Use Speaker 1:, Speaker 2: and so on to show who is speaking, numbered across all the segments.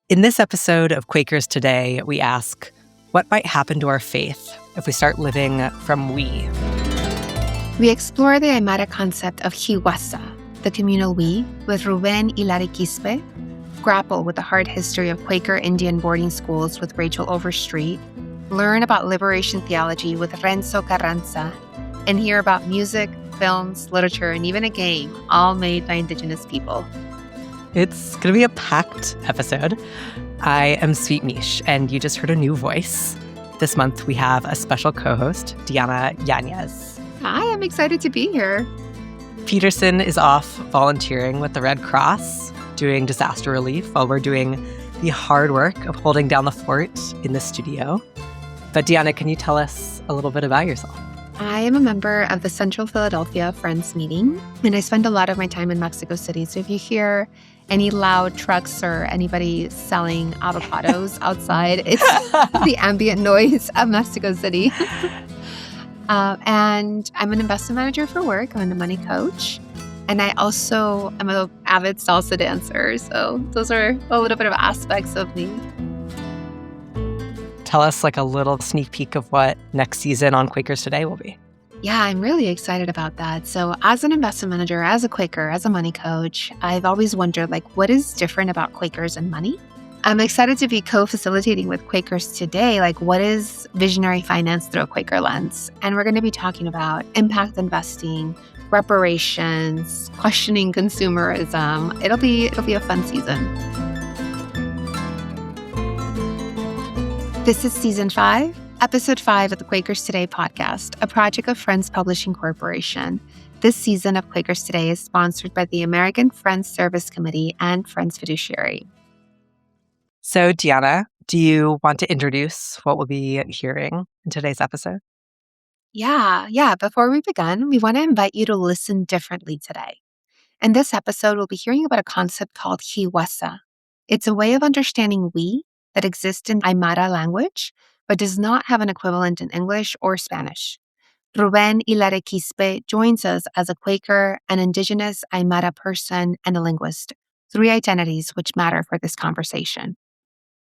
Speaker 1: In this episode of Quakers Today, we ask, what might happen to our faith if we start living from we?
Speaker 2: We explore the Aymara concept of Jiwasa, the communal we, with Rubén, Hilari, Quispe, grapple with the hard history of Quaker Indian boarding schools with Rachel Overstreet, learn about liberation theology with Renzo, Carranza, and hear about music, films, literature, and even a game, all made by Indigenous people.
Speaker 1: It's going to be a packed episode. I am Sweet Miche, and you just heard a new voice. This month, we have a special co-host, Yáñez.
Speaker 2: Hi, I'm excited to be here.
Speaker 1: Peterson is off volunteering with the Red Cross, doing disaster relief while we're doing the hard work of holding down the fort in the studio. But Deanna, can you tell us a little bit about yourself?
Speaker 2: I am a member of the Central Philadelphia Friends Meeting, and I spend a lot of my time in Mexico City. So if you hear any loud trucks or anybody selling avocados outside, it's the ambient noise of Mexico City. And I'm an investment manager for work. I'm a money coach. And I also am an avid salsa dancer. So those are a little bit of aspects of me.
Speaker 1: Tell us like a little sneak peek of what next season on Quakers Today will be.
Speaker 2: Yeah, I'm really excited about that. So as an investment manager, as a Quaker, as a money coach, I've always wondered, what is different about Quakers and money? I'm excited to be co-facilitating with Quakers Today, what is visionary finance through a Quaker lens? And we're going to be talking about impact investing, reparations, questioning consumerism. It'll be a fun season. This is Season 5, Episode 5 of the Quakers Today podcast, a project of Friends Publishing Corporation. This season of Quakers Today is sponsored by the American Friends Service Committee and Friends Fiduciary.
Speaker 1: So, Deanna, do you want to introduce what we'll be hearing in today's episode?
Speaker 2: Yeah. Before we begin, we want to invite you to listen differently today. In this episode, we'll be hearing about a concept called Jiwasa. It's a way of understanding we that exists in Aymara language, but does not have an equivalent in English or Spanish. Rubén Hilari Quispe joins us as a Quaker, an Indigenous Aymara person, and a linguist, 3 identities which matter for this conversation.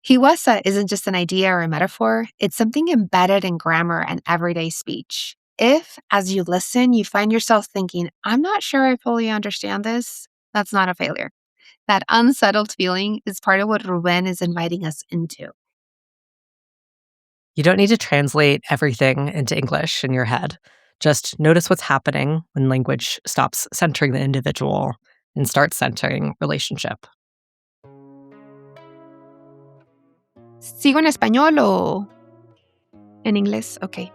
Speaker 2: Jiwasa isn't just an idea or a metaphor, it's something embedded in grammar and everyday speech. If, as you listen, you find yourself thinking, I'm not sure I fully understand this, that's not a failure. That unsettled feeling is part of what Rubén is inviting us into.
Speaker 1: You don't need to translate everything into English in your head. Just notice what's happening when language stops centering the individual and starts centering relationship.
Speaker 2: ¿Sigo en español o en inglés? Okay.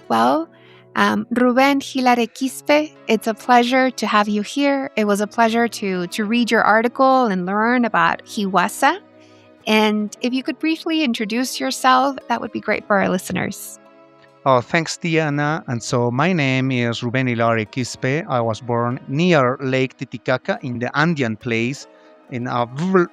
Speaker 2: Well, Rubén Hilari Quispe, it's a pleasure to have you here. It was a pleasure to read your article and learn about Jiwasa. And if you could briefly introduce yourself, that would be great for our listeners.
Speaker 3: Oh, thanks, Diana. And so my name is Rubén Hilari Quispe. I was born near Lake Titicaca in the Andean place in a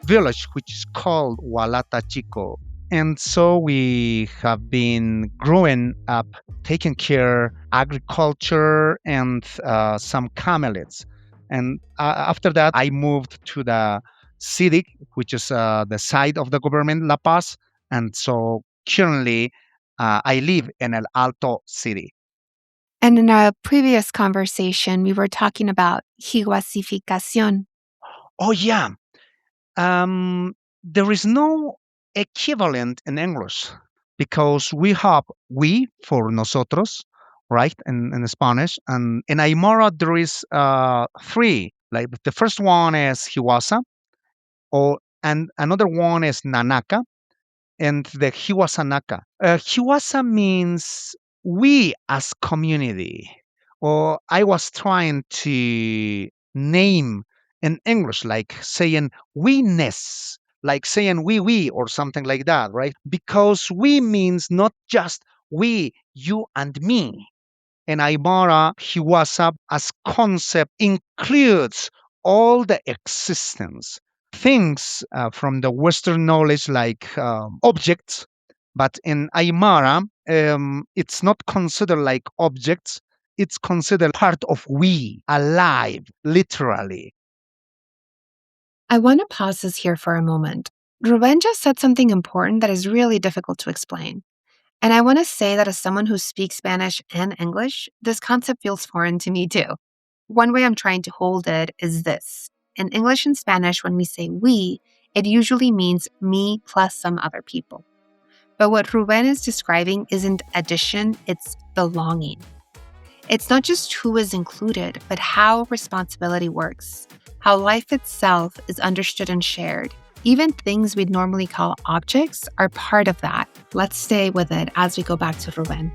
Speaker 3: village which is called Walata Chico. And so we have been growing up, taking care agriculture and some camelids. And after that, I moved to the city, which is the site of the government, La Paz. And so currently, I live in El Alto city.
Speaker 2: And in a previous conversation, we were talking about jiwasificación.
Speaker 3: Oh, yeah. There is no equivalent in English because we have we for nosotros, right, in Spanish. And in Aymara, there is 3. The first one is Jiwasa, and another one is Nanaka, and the Jiwasanaka. Jiwasa means we as community, or I was trying to name in English, like saying we-ness, like saying we, or something like that, right? Because we means not just we, you and me. And Aymara Jiwasa as concept includes all the existence, things from the Western knowledge like objects, but in Aymara, it's not considered like objects. It's considered part of we, alive, literally.
Speaker 2: I want to pause this here for a moment. Rubén just said something important that is really difficult to explain. And I want to say that as someone who speaks Spanish and English, this concept feels foreign to me too. One way I'm trying to hold it is this. In English and Spanish, when we say we, it usually means me plus some other people. But what Rubén is describing isn't addition, it's belonging. It's not just who is included, but how responsibility works, how life itself is understood and shared. Even things we'd normally call objects are part of that. Let's stay with it as we go back to Rubén.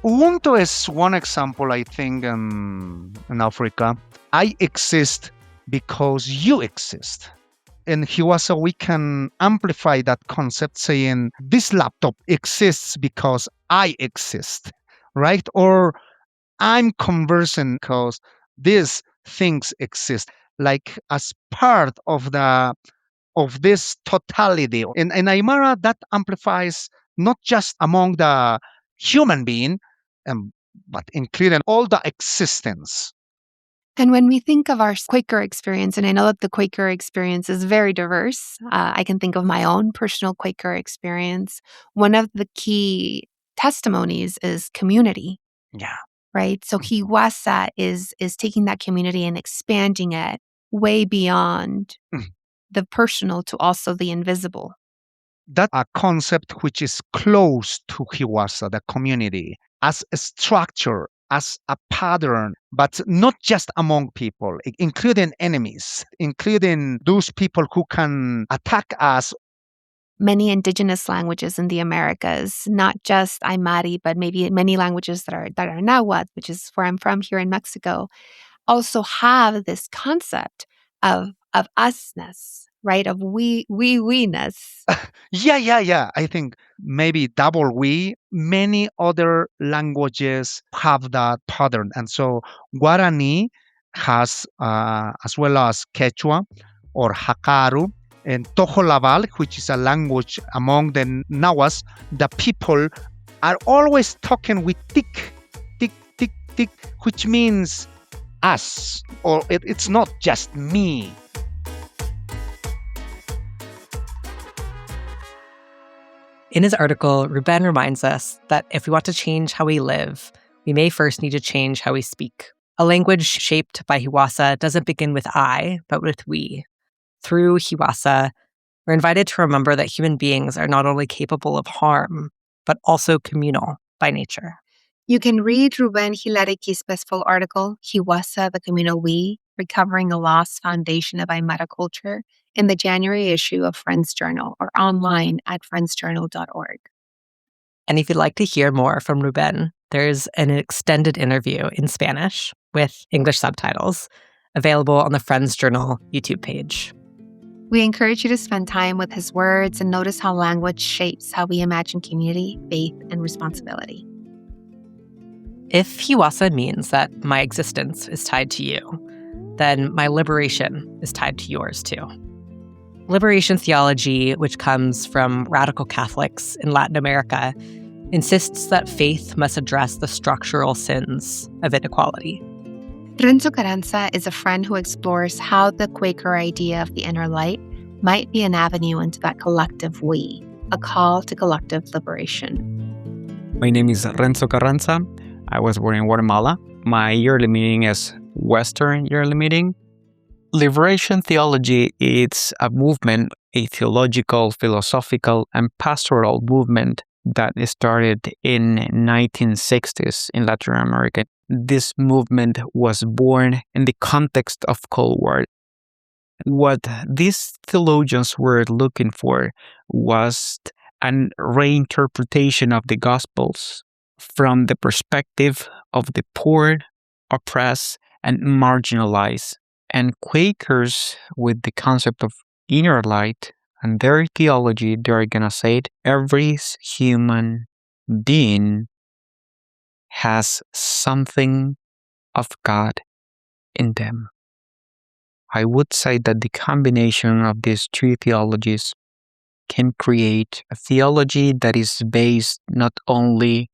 Speaker 3: Ubuntu is one example, I think, in Africa. I exist because you exist. In Jiwasa, we can amplify that concept saying, this laptop exists because I exist, right? Or I'm conversing because these things exist, like as part of this totality. In Aymara, that amplifies not just among the human being, but including all the existence.
Speaker 2: And when we think of our Quaker experience, and I know that the Quaker experience is very diverse, I can think of my own personal Quaker experience. One of the key testimonies is community.
Speaker 3: Yeah.
Speaker 2: Right? So Jiwasa is taking that community and expanding it way beyond the personal to also the invisible.
Speaker 3: That's a concept which is close to Jiwasa, the community, as a structure, as a pattern, but not just among people, including enemies, including those people who can attack us.
Speaker 2: Many indigenous languages in the Americas, not just Aymara, but maybe many languages that are Nahuatl, which is where I'm from here in Mexico, also have this concept of usness, right? Of we-ness.
Speaker 3: Yeah. I think maybe double we. Many other languages have that pattern. And so Guarani has, as well as Quechua or Hakaru, and Tojolabal, which is a language among the Nahuas, the people are always talking with tik, tik, tik, tik, which means us, or it's not just me.
Speaker 1: In his article, Rubén reminds us that if we want to change how we live, we may first need to change how we speak. A language shaped by Jiwasa doesn't begin with I, but with we. Through Jiwasa, we're invited to remember that human beings are not only capable of harm, but also communal by nature.
Speaker 2: You can read Rubén Hilari Quispe's full article, Jiwasa, the Communal We, Recovering a Lost Foundation of Aymara Culture, in the January issue of Friends Journal or online at friendsjournal.org.
Speaker 1: And if you'd like to hear more from Rubén, there's an extended interview in Spanish with English subtitles available on the Friends Journal YouTube page.
Speaker 2: We encourage you to spend time with his words and notice how language shapes how we imagine community, faith, and responsibility.
Speaker 1: If Jiwasa means that my existence is tied to you, then my liberation is tied to yours too. Liberation theology, which comes from radical Catholics in Latin America, insists that faith must address the structural sins of inequality.
Speaker 2: Renzo Carranza is a friend who explores how the Quaker idea of the inner light might be an avenue into that collective we, a call to collective liberation.
Speaker 4: My name is Renzo Carranza. I was born in Guatemala. My yearly meeting is Western Yearly Meeting. Liberation theology is a movement, a theological, philosophical, and pastoral movement that started in 1960s in Latin America. This movement was born in the context of Cold War. What these theologians were looking for was an reinterpretation of the Gospels from the perspective of the poor, oppressed, and marginalized. And Quakers, with the concept of inner light and their theology, they're going to say it, every human being has something of God in them. I would say that the combination of these three theologies can create a theology that is based not only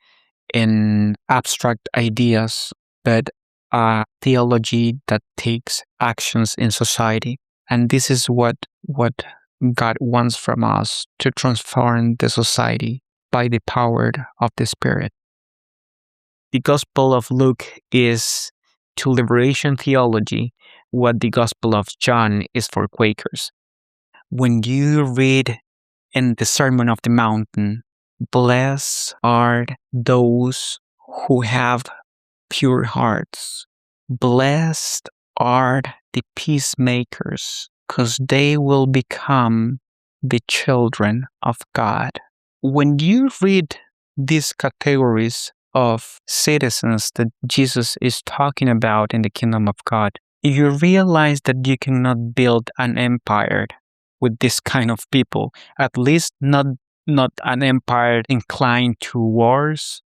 Speaker 4: in abstract ideas, but a theology that takes actions in society. And this is what God wants from us, to transform the society by the power of the Spirit. The Gospel of Luke is to liberation theology what the Gospel of John is for Quakers. When you read in the Sermon of the Mountain, blessed are those who have pure hearts. Blessed are the peacemakers, because they will become the children of God. When you read these categories of citizens that Jesus is talking about in the kingdom of God, you realize that you cannot build an empire with this kind of people, at least not an empire inclined to wars,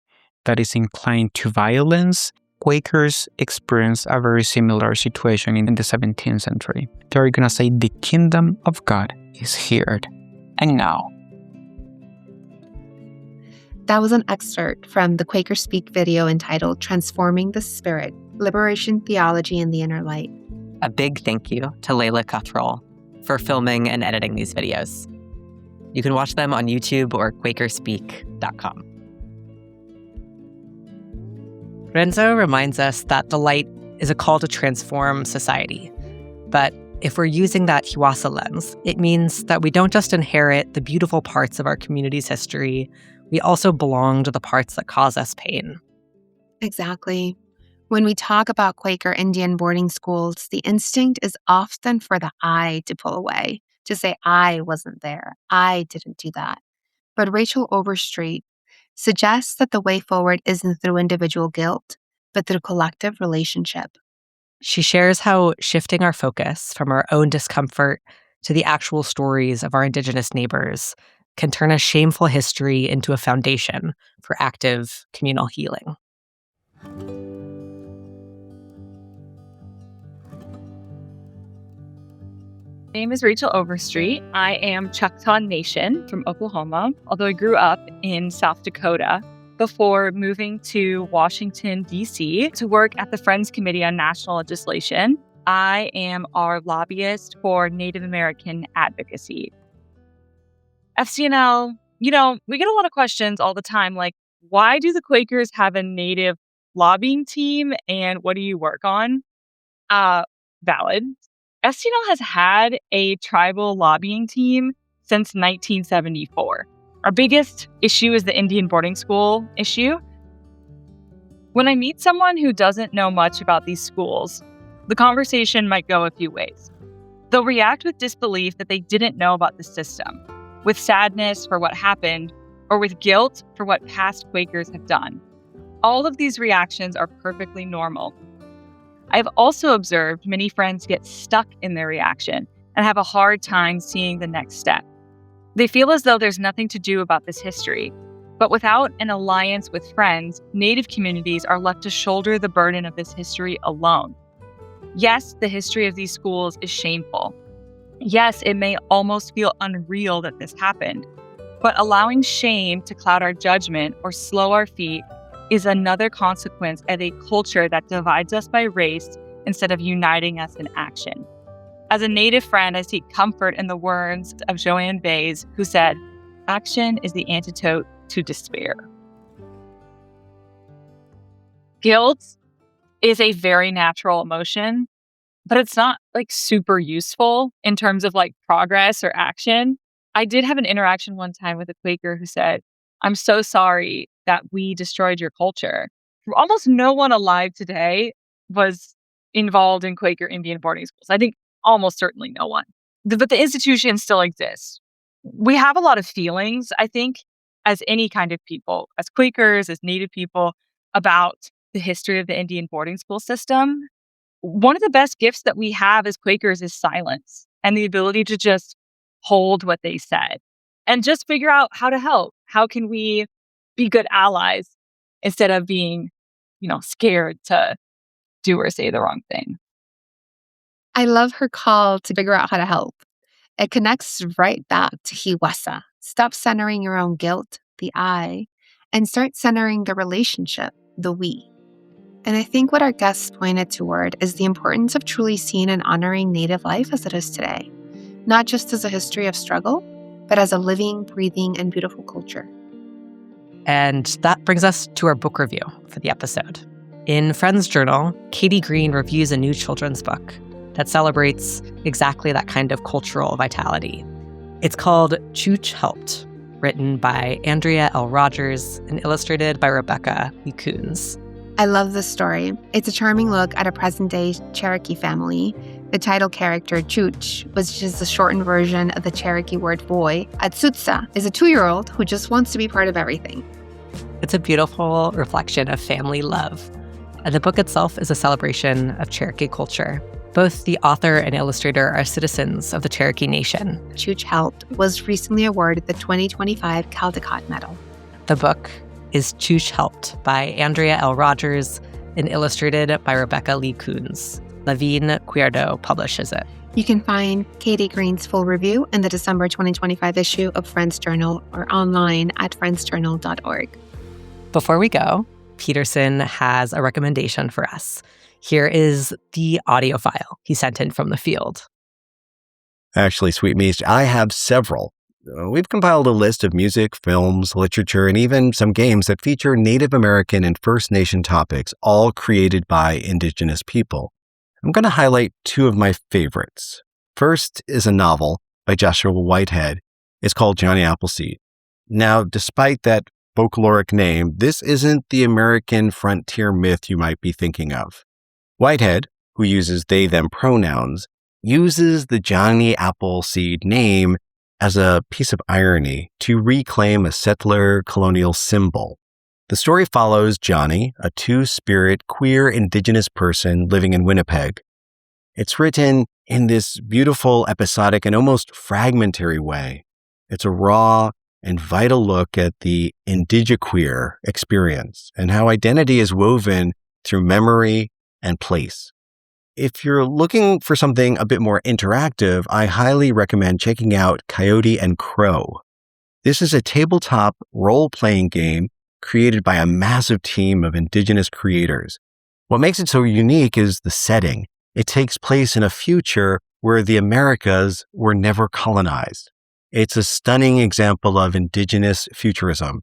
Speaker 4: that is inclined to violence. Quakers experienced a very similar situation in the 17th century. They're going to say the kingdom of God is here and now.
Speaker 2: That was an excerpt from the Quaker Speak video entitled Transforming the Spirit, Liberation Theology in the Inner Light.
Speaker 1: A big thank you to Layla Cuttrell for filming and editing these videos. You can watch them on YouTube or quakerspeak.com. Renzo reminds us that the light is a call to transform society. But if we're using that Jiwasa lens, it means that we don't just inherit the beautiful parts of our community's history, we also belong to the parts that cause us pain.
Speaker 2: Exactly. When we talk about Quaker Indian boarding schools, the instinct is often for the I to pull away, to say, I wasn't there, I didn't do that. But Rachel Overstreet suggests that the way forward isn't through individual guilt, but through collective relationship.
Speaker 1: She shares how shifting our focus from our own discomfort to the actual stories of our Indigenous neighbors can turn a shameful history into a foundation for active communal healing.
Speaker 5: My name is Rachel Overstreet. I am Choctaw Nation from Oklahoma, although I grew up in South Dakota before moving to Washington, D.C. to work at the Friends Committee on National Legislation. I am our lobbyist for Native American advocacy. FCNL, we get a lot of questions all the time, like, why do the Quakers have a Native lobbying team and what do you work on? Valid. FCNL has had a tribal lobbying team since 1974. Our biggest issue is the Indian boarding school issue. When I meet someone who doesn't know much about these schools, the conversation might go a few ways. They'll react with disbelief that they didn't know about the system, with sadness for what happened, or with guilt for what past Quakers have done. All of these reactions are perfectly normal. I've also observed many friends get stuck in their reaction and have a hard time seeing the next step. They feel as though there's nothing to do about this history, but without an alliance with friends, Native communities are left to shoulder the burden of this history alone. Yes, the history of these schools is shameful. Yes, it may almost feel unreal that this happened, but allowing shame to cloud our judgment or slow our feet is another consequence of a culture that divides us by race instead of uniting us in action. As a Native friend, I seek comfort in the words of Joanne Bays, who said, "Action is the antidote to despair." Guilt is a very natural emotion, but it's not super useful in terms of progress or action. I did have an interaction one time with a Quaker who said, "I'm so sorry that we destroyed your culture." Almost no one alive today was involved in Quaker Indian boarding schools. I think almost certainly no one. But the institution still exists. We have a lot of feelings, I think, as any kind of people, as Quakers, as Native people, about the history of the Indian boarding school system. One of the best gifts that we have as Quakers is silence and the ability to just hold what they said and just figure out how to help. How can we be good allies instead of being, scared to do or say the wrong thing?
Speaker 2: I love her call to figure out how to help. It connects right back to Jiwasa. Stop centering your own guilt, the I, and start centering the relationship, the we. And I think what our guests pointed toward is the importance of truly seeing and honoring Native life as it is today, not just as a history of struggle, but as a living, breathing, and beautiful culture.
Speaker 1: And that brings us to our book review for the episode. In Friends Journal, Katie Green reviews a new children's book that celebrates exactly that kind of cultural vitality. It's called Chooch Helped, written by Andrea L. Rogers and illustrated by Rebecca Lee Coons.
Speaker 2: I love this story. It's a charming look at a present-day Cherokee family. The title character, Chooch, which is the shortened version of the Cherokee word boy, Atsutsa, is a 2-year-old who just wants to be part of everything.
Speaker 1: It's a beautiful reflection of family love. And the book itself is a celebration of Cherokee culture. Both the author and illustrator are citizens of the Cherokee Nation.
Speaker 2: Chooch Helped was recently awarded the 2025 Caldecott Medal.
Speaker 1: The book is Chooch Helped by Andrea L. Rogers and illustrated by Rebecca Lee Coons. Levine Cuerdo publishes it.
Speaker 2: You can find Katie Green's full review in the December 2025 issue of Friends Journal or online at friendsjournal.org.
Speaker 1: Before we go, Peterson has a recommendation for us. Here is the audio file he sent in from the field.
Speaker 6: Actually, Sweet Miche, I have several. We've compiled a list of music, films, literature, and even some games that feature Native American and First Nation topics, all created by Indigenous people. I'm going to highlight 2 of my favorites. First is a novel by Joshua Whitehead. It's called Johnny Appleseed. Now, despite that folkloric name, this isn't the American frontier myth you might be thinking of. Whitehead, who uses they-them pronouns, uses the Johnny Appleseed name as a piece of irony to reclaim a settler-colonial symbol. The story follows Johnny, a two-spirit queer Indigenous person living in Winnipeg. It's written in this beautiful, episodic, and almost fragmentary way. It's a raw and vital look at the Indigiqueer experience and how identity is woven through memory and place. If you're looking for something a bit more interactive, I highly recommend checking out Coyote and Crow. This is a tabletop role-playing game created by a massive team of Indigenous creators. What makes it so unique is the setting. It takes place in a future where the Americas were never colonized. It's a stunning example of Indigenous futurism.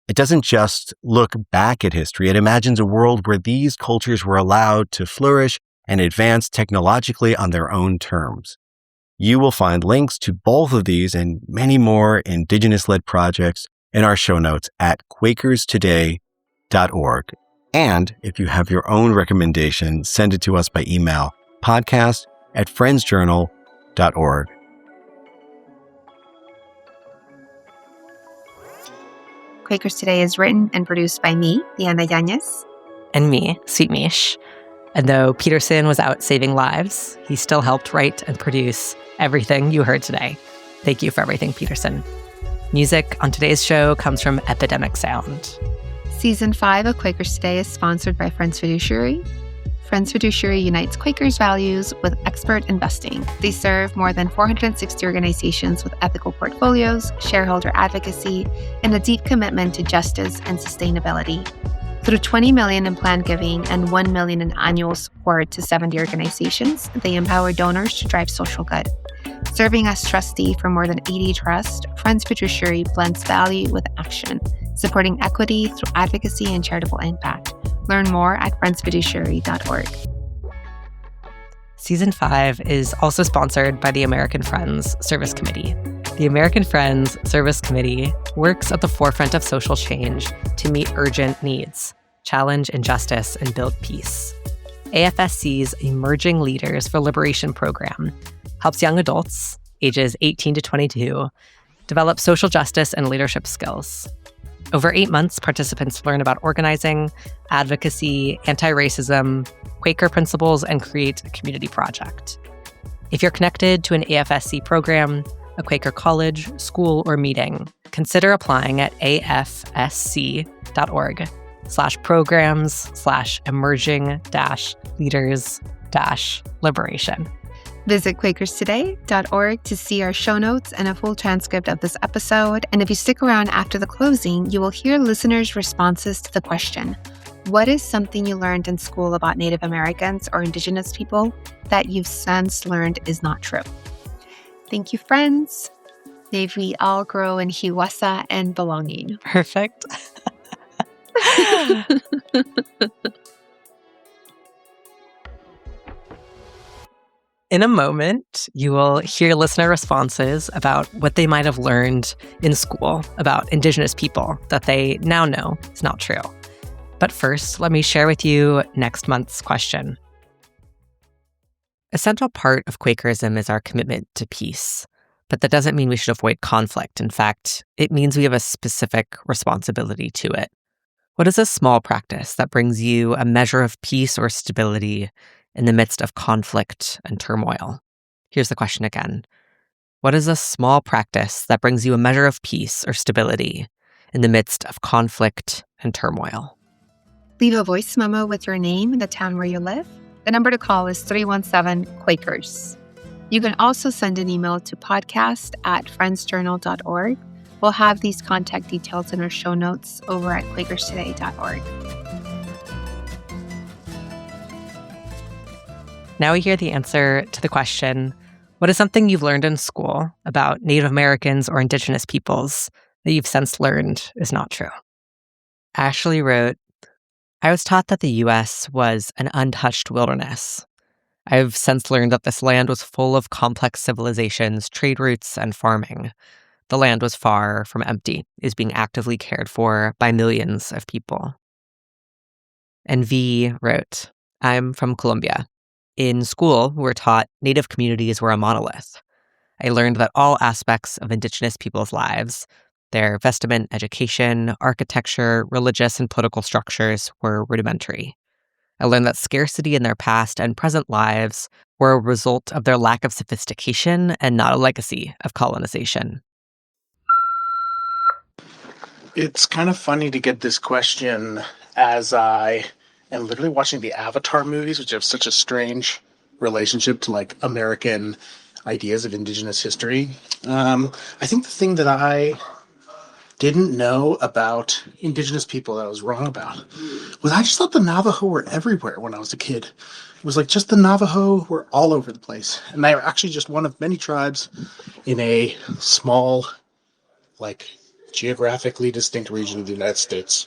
Speaker 6: It doesn't just look back at history. It imagines a world where these cultures were allowed to flourish and advance technologically on their own terms. You will find links to both of these and many more Indigenous-led projects in our show notes at quakerstoday.org. And if you have your own recommendation, send it to us by email, podcast@friendsjournal.org.
Speaker 2: Quakers Today is written and produced by me, Liana Yáñez.
Speaker 1: And me, Sweet Miche. And though Peterson was out saving lives, he still helped write and produce everything you heard today. Thank you for everything, Peterson. Music on today's show comes from Epidemic Sound.
Speaker 2: Season 5 of Quakers Today is sponsored by Friends Fiduciary. Friends Fiduciary unites Quakers' values with expert investing. They serve more than 460 organizations with ethical portfolios, shareholder advocacy, and a deep commitment to justice and sustainability. Through $20 million in planned giving and $1 million in annual support to 70 organizations, they empower donors to drive social good. Serving as trustee for more than 80 trusts, Friends Fiduciary blends value with action, supporting equity through advocacy and charitable impact. Learn more at friendsfiduciary.org.
Speaker 1: Season 5 is also sponsored by the American Friends Service Committee. The American Friends Service Committee works at the forefront of social change to meet urgent needs, challenge injustice, and build peace. AFSC's Emerging Leaders for Liberation program helps young adults, ages 18 to 22, develop social justice and leadership skills. Over 8 months, participants learn about organizing, advocacy, anti-racism, Quaker principles, and create a community project. If you're connected to an AFSC program, a Quaker college, school, or meeting, consider applying at afsc.org/programs/emerging-leaders-liberation.
Speaker 2: Visit quakerstoday.org to see our show notes and a full transcript of this episode. And if you stick around after the closing, you will hear listeners' responses to the question, What is something you learned in school about Native Americans or Indigenous people that you've since learned is not true? Thank you, friends. May we all grow in Jiwasa and belonging.
Speaker 1: Perfect. In a moment, you will hear listener responses about what they might have learned in school about Indigenous people that they now know is not true. But first, let me share with you next month's question. A central part of Quakerism is our commitment to peace, but that doesn't mean we should avoid conflict. In fact, it means we have a specific responsibility to it. What is a small practice that brings you a measure of peace or stability in the midst of conflict and turmoil? Here's the question again. What is a small practice that brings you a measure of peace or stability in the midst of conflict and turmoil?
Speaker 2: Leave a voice memo with your name and the town where you live. The number to call is 317-Quakers. You can also send an email to podcast@friendsjournal.org. We'll have these contact details in our show notes over at quakerstoday.org.
Speaker 1: Now we hear the answer to the question, what is something you've learned in school about Native Americans or Indigenous peoples that you've since learned is not true? Ashley wrote, I was taught that the U.S. was an untouched wilderness. I've since learned that this land was full of complex civilizations, trade routes, and farming. The land was far from empty, is being actively cared for by millions of people. And V wrote, I'm from Colombia. In school, we were taught Native communities were a monolith. I learned that all aspects of Indigenous people's lives, their vestment, education, architecture, religious and political structures were rudimentary. I learned that scarcity in their past and present lives were a result of their lack of sophistication and not a legacy of colonization.
Speaker 7: It's kind of funny to get this question as I am literally watching the Avatar movies, which have such a strange relationship to like American ideas of Indigenous history. I think the thing that I didn't know about Indigenous people that I was wrong about was I just thought the Navajo were everywhere when I was a kid. It was like just the Navajo were all over the place. And they were actually just one of many tribes in a small, like, geographically distinct region of the United States.